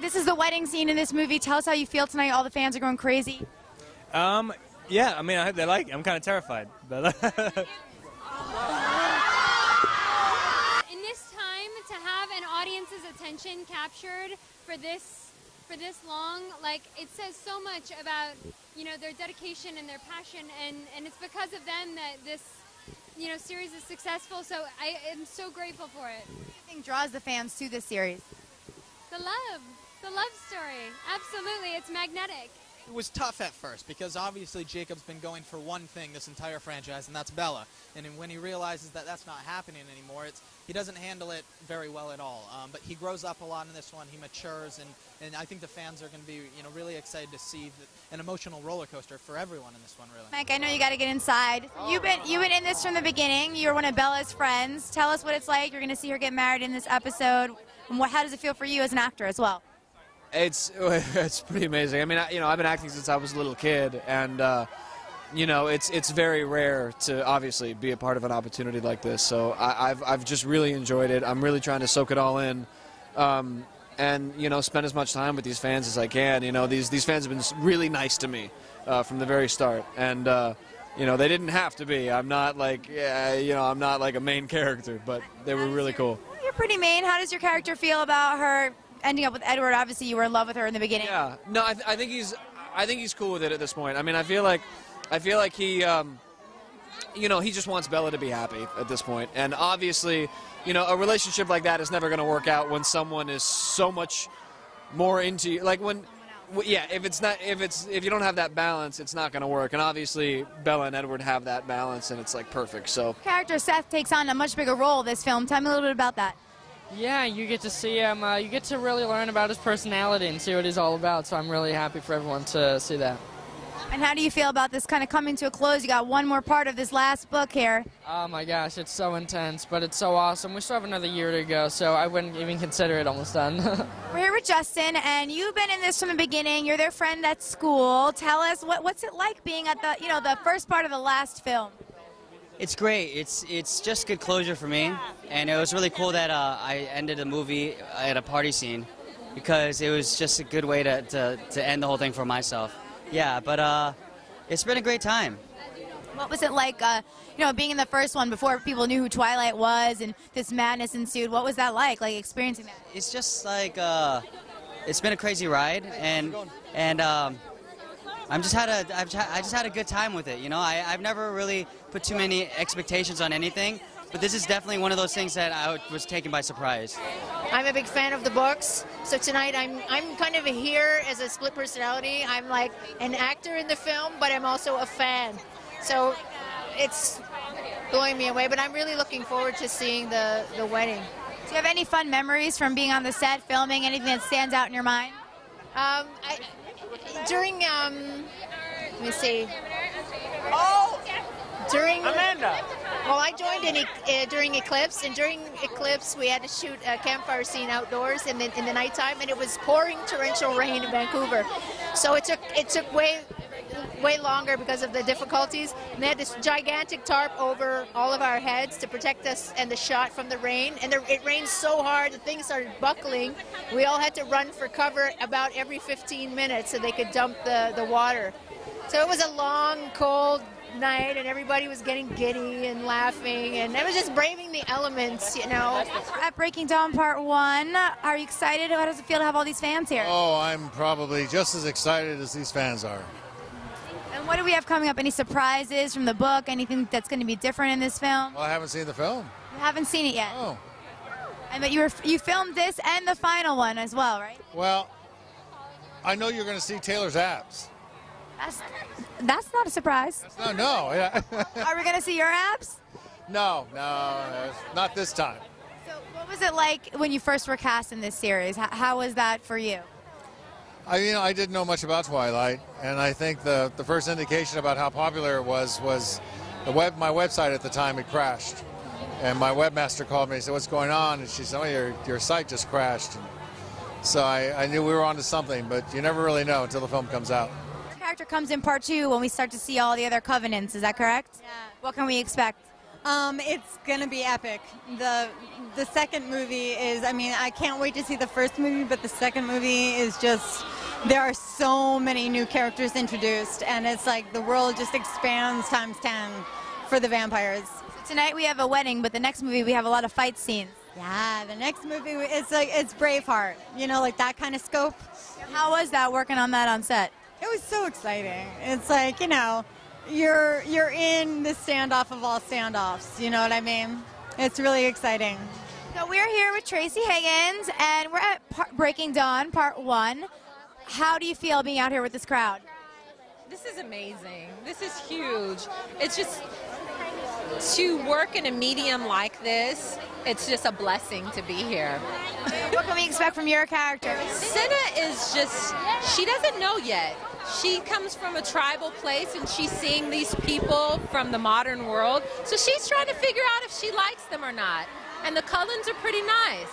This is the wedding scene in this movie. Tell us how you feel tonight. All the fans are going crazy. Yeah, I mean, I hope they like it. I'm kind of terrified. But in this time, to have an audience's attention captured for this long, like, it says so much about, you know, their dedication and their passion, and it's because of them that this, you know, series is successful. So I am so grateful for it. What do you think draws the fans to this series? The love story. Absolutely, it's magnetic. It was tough at first because obviously Jacob's been going for one thing this entire franchise, and that's Bella. And when he realizes that that's not happening anymore, he doesn't handle it very well at all. But he grows up a lot in this one. He matures, and I think the fans are going to be, you know, really excited to see an emotional roller coaster for everyone in this one, really. Mike, I know you got to get inside. You've been in this from the beginning. You're one of Bella's friends. Tell us what it's like. You're going to see her get married in this episode. And how does it feel for you as an actor as well? It's pretty amazing. I mean, you know, I've been acting since I was a little kid, and you know, it's very rare to obviously be a part of an opportunity like this. So I've just really enjoyed it. I'm really trying to soak it all in, and you know, spend as much time with these fans as I can. You know, these fans have been really nice to me from the very start, and you know, they didn't have to be. I'm not like you know, I'm not like a main character, but they were really cool. You're pretty main. How does your character feel about her ending up with Edward? Obviously, you were in love with her in the beginning. Yeah, no, I think he's cool with it at this point. I mean, I feel like he, you know, he just wants Bella to be happy at this point. And obviously, you know, a relationship like that is never going to work out when someone is so much more into you. Like yeah, if you don't have that balance, it's not going to work. And obviously, Bella and Edward have that balance, and it's like perfect. So, character Seth takes on a much bigger role this film. Tell me a little bit about that. Yeah, you get to see him. You get to really learn about his personality and see what he's all about. So I'm really happy for everyone to see that. And how do you feel about this kind of coming to a close? You got one more part of this last book here. Oh my gosh, it's so intense, but it's so awesome. We still have another year to go, so I wouldn't even consider it almost done. We're here with Justin, and you've been in this from the beginning. You're their friend at school. Tell us what's it like being at the first part of the last film. It's great. It's just good closure for me, and it was really cool that I ended the movie at a party scene because it was just a good way to end the whole thing for myself. Yeah, but it's been a great time. What was it like, you know, being in the first one before people knew who Twilight was and this madness ensued? What was that like experiencing that? It's just like it's been a crazy ride, and I just had a good time with it. You know, I've never really put too many expectations on anything, but this is definitely one of those things that I was taken by surprise. I'm a big fan of the books, so tonight I'm kind of here as a split personality. I'm like an actor in the film, but I'm also a fan. So it's blowing me away, but I'm really looking forward to seeing the wedding. Do you have any fun memories from being on the set, filming, anything that stands out in your mind? During, let me see. During Amanda. Well, I joined during Eclipse, and during Eclipse we had to shoot a campfire scene outdoors in the nighttime, and it was pouring torrential rain in Vancouver. So it took way longer because of the difficulties. And they had this gigantic tarp over all of our heads to protect us and the shot from the rain. And it rained so hard, the thing started buckling. We all had to run for cover about every 15 minutes so they could dump the water. So it was a long, cold night, and everybody was getting giddy and laughing, and it was just braving the elements, you know. At Breaking Dawn Part 1, are you excited? How does it feel to have all these fans here? Oh, I'm probably just as excited as these fans are. And what do we have coming up? Any surprises from the book? Anything that's going to be different in this film? Well, I haven't seen the film. You haven't seen it yet? Oh. But you filmed this and the final one as well, right? Well, I know you're going to see Taylor's abs. That's not a surprise. No. Yeah. Are we going to see your abs? No, not this time. So what was it like when you first were cast in this series? How was that for you? I didn't know much about Twilight, and I think the first indication about how popular it was my website at the time had crashed. And my webmaster called me and said, "What's going on?" And she said, "Oh, your site just crashed." And so I knew we were onto something, but you never really know until the film comes out. The character comes in Part 2 when we start to see all the other covenants, is that correct? Yeah. What can we expect? It's gonna be epic. The second movie is, I mean, I can't wait to see the first movie, but the second movie is just, there are so many new characters introduced, and it's like the world just expands times 10 for the vampires. So tonight we have a wedding, but the next movie we have a lot of fight scenes. Yeah, the next movie, it's Braveheart, you know, like that kind of scope. How was that working on that on set? It was so exciting. It's like, you know, you're in the standoff of all standoffs, you know what I mean? It's really exciting. So we're here with Tracey Heggins, and we're at Breaking Dawn, Part 1. How do you feel being out here with this crowd? This is amazing. This is huge. It's just, to work in a medium like this, it's just a blessing to be here. What can we expect from your character? Senna is just, she doesn't know yet. She comes from a tribal place and she's seeing these people from the modern world. So she's trying to figure out if she likes them or not. And the Cullens are pretty nice.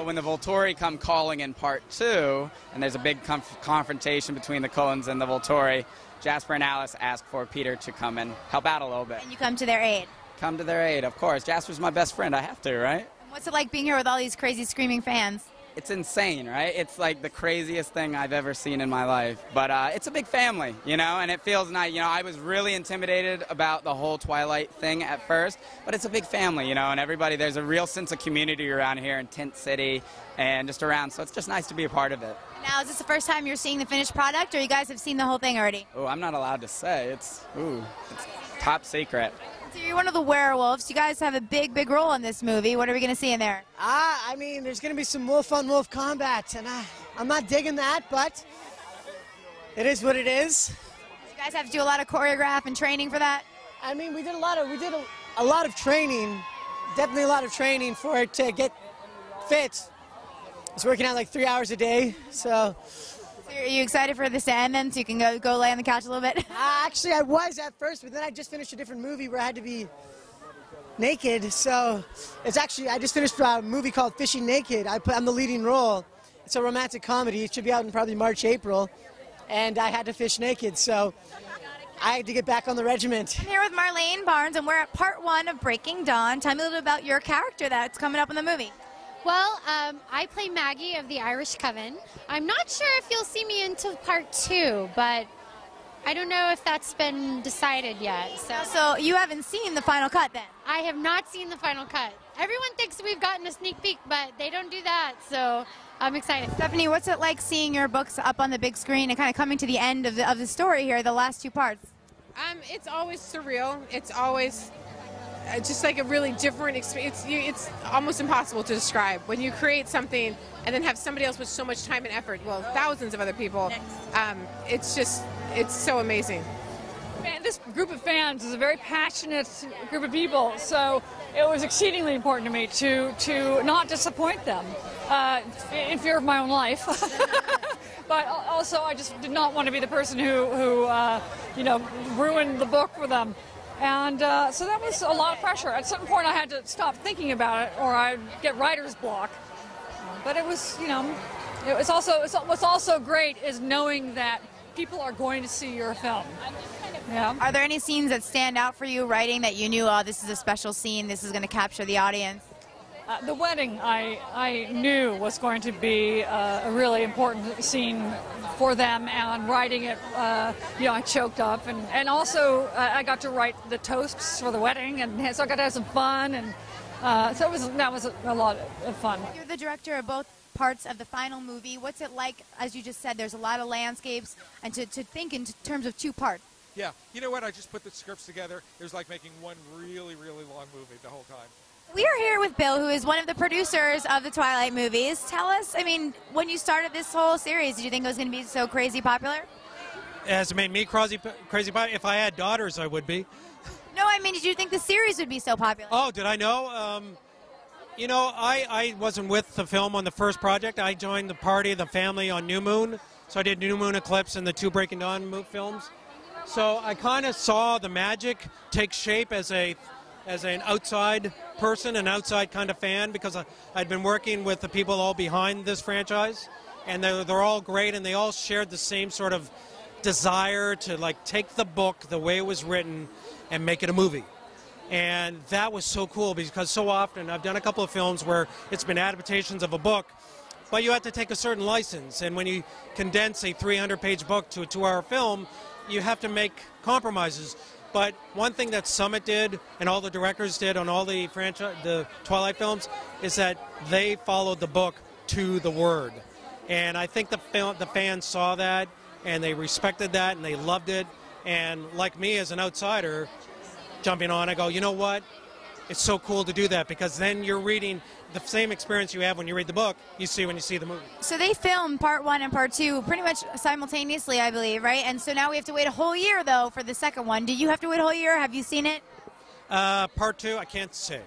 When the Volturi come calling in Part 2, and there's a big confrontation between the Cullens and the Volturi, Jasper and Alice ask for Peter to come and help out a little bit. And you come to their aid. Come to their aid, of course. Jasper's my best friend. I have to, right? What's it like being here with all these crazy screaming fans? It's insane, right? It's like the craziest thing I've ever seen in my life. But it's a big family, you know, and it feels nice. You know, I was really intimidated about the whole Twilight thing at first, but it's a big family, you know, and everybody, there's a real sense of community around here in Tent City and just around, so it's just nice to be a part of it. Now, is this the first time you're seeing the finished product, or you guys have seen the whole thing already? Oh, I'm not allowed to say. It's top secret. So you're one of the werewolves. You guys have a big, big role in this movie. What are we going to see in there? I mean, there's going to be some wolf-on-wolf combat, and I'm not digging that, but it is what it is. You guys have to do a lot of choreograph and training for that? I mean, we did a lot of training, definitely a lot of training for it to get fit. I was working out like 3 hours a day, so. Are you excited for this to end then, so you can go lay on the couch a little bit? Actually, I was at first, but then I just finished a different movie where I had to be naked. So it's actually, I just finished a movie called Fishing Naked. I'm the leading role. It's a romantic comedy. It should be out in probably March, April. And I had to fish naked, so I had to get back on the regiment. I'm here with Marlane Barnes, and we're at Part 1 of Breaking Dawn. Tell me a little bit about your character that's coming up in the movie. Well, I play Maggie of the Irish Coven. I'm not sure if you'll see me until Part 2, but I don't know if that's been decided yet. So you haven't seen the final cut then? I have not seen the final cut. Everyone thinks we've gotten a sneak peek, but they don't do that, so I'm excited. Stephenie, what's it like seeing your books up on the big screen and kind of coming to the end of the story here, the last 2 parts? It's always surreal. It's always just like a really different experience. It's almost impossible to describe. When you create something and then have somebody else with so much time and effort, well, thousands of other people, it's so amazing. Man, this group of fans is a very passionate group of people, so it was exceedingly important to me to not disappoint them, in fear of my own life. But also, I just did not want to be the person who ruined the book for them. And so that was a lot of pressure. At some point, I had to stop thinking about it, or I'd get writer's block. But it was, what's also great is knowing that people are going to see your film. Yeah. Are there any scenes that stand out for you writing that you knew, oh, this is a special scene, this is going to capture the audience? The wedding, I knew was going to be a really important scene for them, and writing it, I choked up, and also I got to write the toasts for the wedding, and so I got to have some fun, and so that was a lot of fun. You're the director of both parts of the final movie. What's it like, as you just said, there's a lot of landscapes, and to think in terms of 2 parts? Yeah, you know what, I just put the scripts together. It was like making one really, really long movie the whole time. We are here with Bill, who is one of the producers of the Twilight movies. Tell us, I mean, when you started this whole series, did you think it was going to be so crazy popular? Has it made me crazy popular? If I had daughters, I would be. No, I mean, did you think the series would be so popular? Oh, did I know? I wasn't with the film on the first project. I joined the party, the family on New Moon. So I did New Moon Eclipse and the 2 Breaking Dawn films. So I kind of saw the magic take shape as an outside person, an outside kind of fan, because I'd been working with the people all behind this franchise, and they're all great, and they all shared the same sort of desire to like take the book the way it was written and make it a movie. And that was so cool because so often I've done a couple of films where it's been adaptations of a book, but you have to take a certain license. And when you condense a 300-page book to a 2-hour film, you have to make compromises. But one thing that Summit did and all the directors did on all the Twilight films is that they followed the book to the word. And I think the fans saw that, and they respected that, and they loved it. And like me as an outsider, jumping on, I go, you know what? It's so cool to do that because then you're reading the same experience you have when you read the book, you see when you see the movie. So they filmed part 1 and part 2 pretty much simultaneously, I believe, right? And so now we have to wait a whole year, though, for the second one. Do you have to wait a whole year? Have you seen it? Part 2, I can't say.